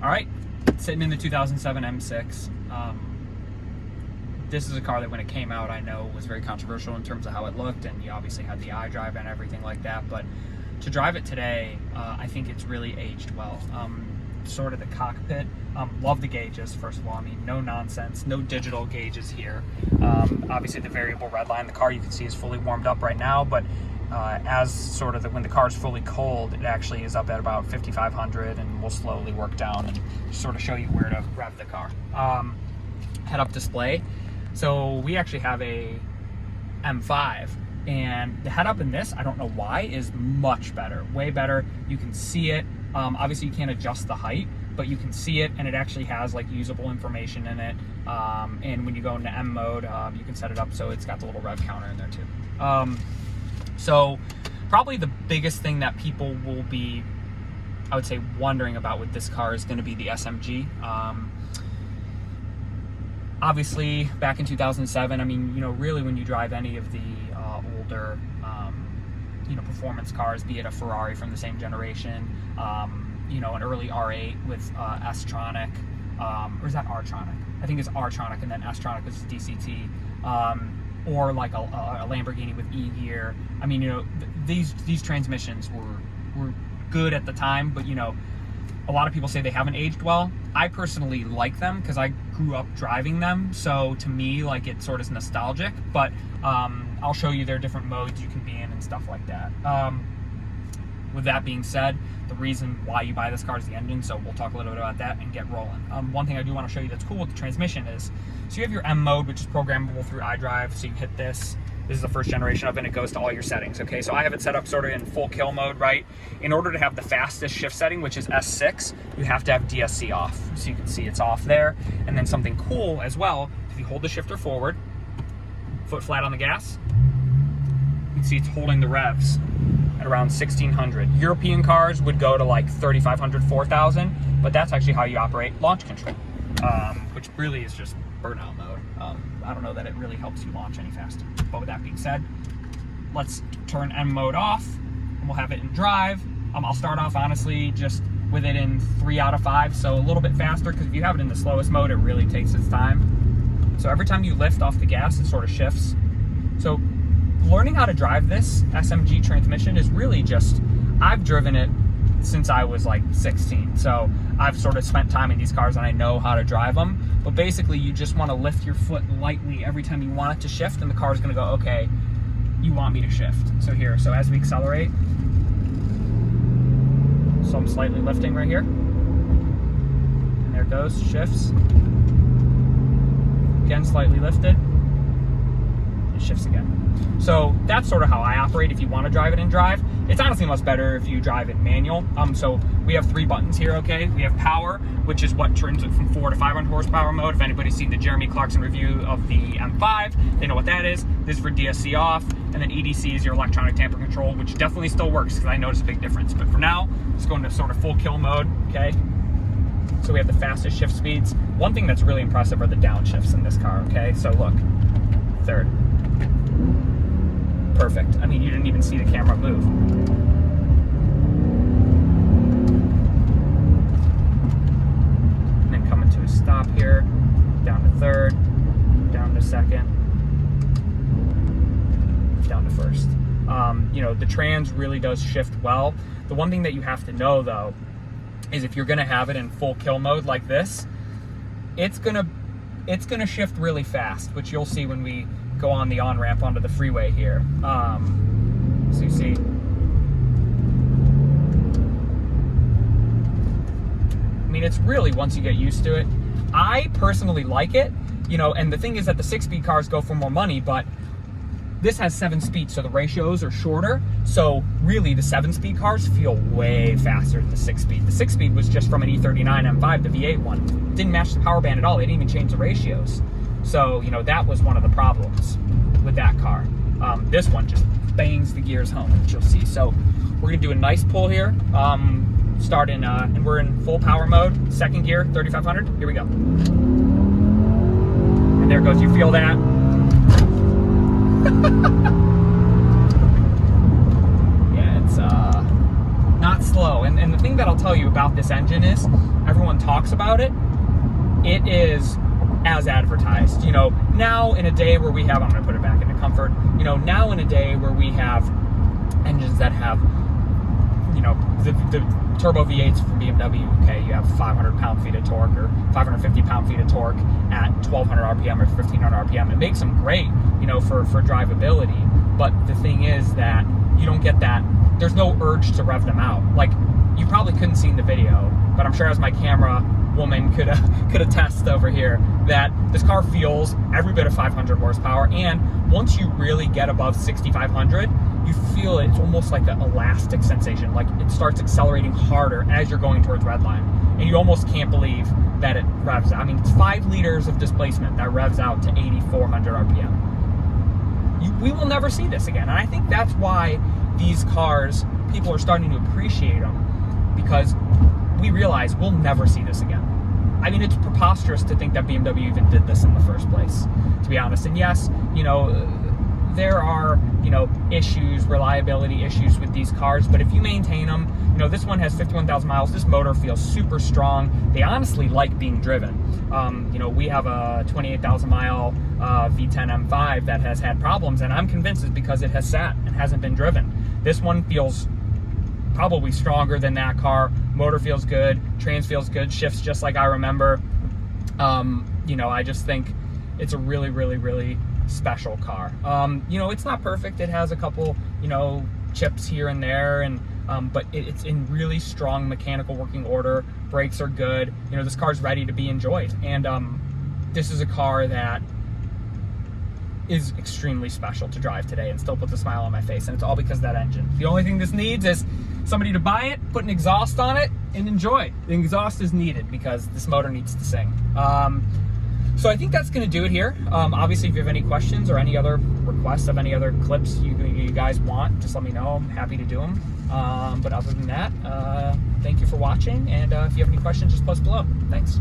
All right, sitting in the 2007 M6. This is a car that when it came out, I know was very controversial in terms of how it looked, and you obviously had the iDrive and everything like that, but to drive it today, I think it's really aged well. Sort of the cockpit, love the gauges, first of all. I mean, no nonsense, no digital gauges here. Obviously the variable red line, the car you can see is fully warmed up right now, but as sort of when the car is fully cold, it actually is up at about 5,500, and we'll slowly work down and sort of show you where to rev the car. Head-up display. So we actually have a M5, and the head-up in this, I don't know why, is much better, way better. You can see it. Obviously you can't adjust the height, but you can see it, and it actually has like usable information in it. And when you go into M mode, you can set it up so it's got the little rev counter in there too. So probably the biggest thing that people will be, I would say, wondering about with this car is going to be the SMG. Obviously, back in 2007, I mean, you know, really when you drive any of the older, you know, performance cars, be it a Ferrari from the same generation, you know, an early R8 with S-Tronic, or is that R-Tronic? I think it's R-Tronic, and then S-Tronic is DCT, or like a Lamborghini with E-Gear. I mean, you know, these transmissions were good at the time, but, you know, a lot of people say they haven't aged well. I personally like them because I grew up driving them, so to me, like, it sort of is nostalgic, but I'll show you their different modes you can be in and stuff like that. With that being said, the reason why you buy this car is the engine, so we'll talk a little bit about that and get rolling. One thing I do want to show you that's cool with the transmission is, so you have your M mode, which is programmable through iDrive, so you hit this. This is the first generation of it, and it goes to all your settings, okay? So I have it set up sort of in full kill mode, right? In order to have the fastest shift setting, which is S6, you have to have DSC off. So you can see it's off there. And then something cool as well, if you hold the shifter forward, foot flat on the gas, you can see it's holding the revs at around 1,600. European cars would go to like 3,500, 4,000, but that's actually how you operate launch control, which really is just burnout mode. I don't know that it really helps you launch any faster. But with that being said, let's turn M mode off, and we'll have it in drive. I'll start off, honestly, just with it in 3 out of 5, so a little bit faster, because if you have it in the slowest mode, it really takes its time. So every time you lift off the gas, it sort of shifts. So learning how to drive this SMG transmission is really just, I've driven it since I was like 16. So I've sort of spent time in these cars and I know how to drive them. But basically you just want to lift your foot lightly every time you want it to shift, and the car is going to go, okay, you want me to shift. So here, so as we accelerate, so I'm slightly lifting right here. And there it goes, shifts. Again, slightly lifted. It shifts again. So that's sort of how I operate if you want to drive it in drive. It's honestly much better if you drive it manual. So we have 3 buttons here, okay? We have power, which is what turns it from 4 to 500 horsepower mode. If anybody's seen the Jeremy Clarkson review of the M5, they know what that is. This is for DSC off, and then EDC is your electronic tamper control, which definitely still works because I noticed a big difference. But for now, let's go into sort of full kill mode, okay? So we have the fastest shift speeds. One thing that's really impressive are the downshifts in this car, okay? So look, third. Perfect. I mean, you didn't even see the camera move. And then coming to a stop here, down to third, down to second, down to first. You know, the trans really does shift well. The one thing that you have to know, though, is if you're going to have it in full kill mode like this, it's gonna shift really fast, which you'll see when we go on the on-ramp onto the freeway here. So you see, I mean, it's really, once you get used to it, I personally like it, you know, and the thing is that the 6-speed cars go for more money, but this has 7 speeds, so the ratios are shorter. So really, the 7-speed cars feel way faster than the 6-speed. The 6-speed was just from an E39 M5, the V8 one. Didn't match the power band at all. They didn't even change the ratios. So, you know, that was one of the problems with that car. This one just bangs the gears home, which you'll see. So we're gonna do a nice pull here. Start in, and we're in full power mode, 2nd gear, 3,500. Here we go. And there it goes. You feel that? Yeah, it's not slow. And the thing that I'll tell you about this engine is, everyone talks about it. It is as advertised. You know, now in a day where we have, I'm going to put it back into comfort, you know, now in a day where we have engines that have, you know, the turbo V8s from BMW, okay, you have 500 pound-feet of torque or 550 pound-feet of torque at 1200 RPM or 1500 RPM. It makes them great, you know, for drivability. But the thing is that you don't get that, there's no urge to rev them out. Like, you probably couldn't see in the video, but I'm sure as my camera woman could attest over here, that this car feels every bit of 500 horsepower, and once you really get above 6,500, you feel it's almost like an elastic sensation. Like, it starts accelerating harder as you're going towards redline, and you almost can't believe that it revs out. I mean, it's 5 liters of displacement that revs out to 8,400 RPM. We will never see this again, and I think that's why these cars, people are starting to appreciate them, because we realize we'll never see this again. I mean, it's preposterous to think that BMW even did this in the first place, to be honest. And yes, you know, there are, you know, issues, reliability issues with these cars, but if you maintain them, you know, this one has 51,000 miles. This motor feels super strong. They honestly like being driven. You know, we have a 28,000 mile V10 M5 that has had problems, and I'm convinced it's because it has sat and hasn't been driven. This one feels probably stronger than that car. Motor feels good, trans feels good, shifts just like I remember. You know, I just think it's a really, really, really special car. You know, it's not perfect. It has a couple, you know, chips here and there, and but it's in really strong mechanical working order. Brakes are good. You know, this car's ready to be enjoyed, and this is a car that is extremely special to drive today and still puts a smile on my face, and it's all because of that engine. The only thing this needs is somebody to buy it, put an exhaust on it, and enjoy. The exhaust is needed because this motor needs to sing. So I think that's going to do it here. Obviously, if you have any questions or any other requests of any other clips you guys want, just let me know. I'm happy to do them. But other than that, thank you for watching, and if you have any questions, just post below. Thanks.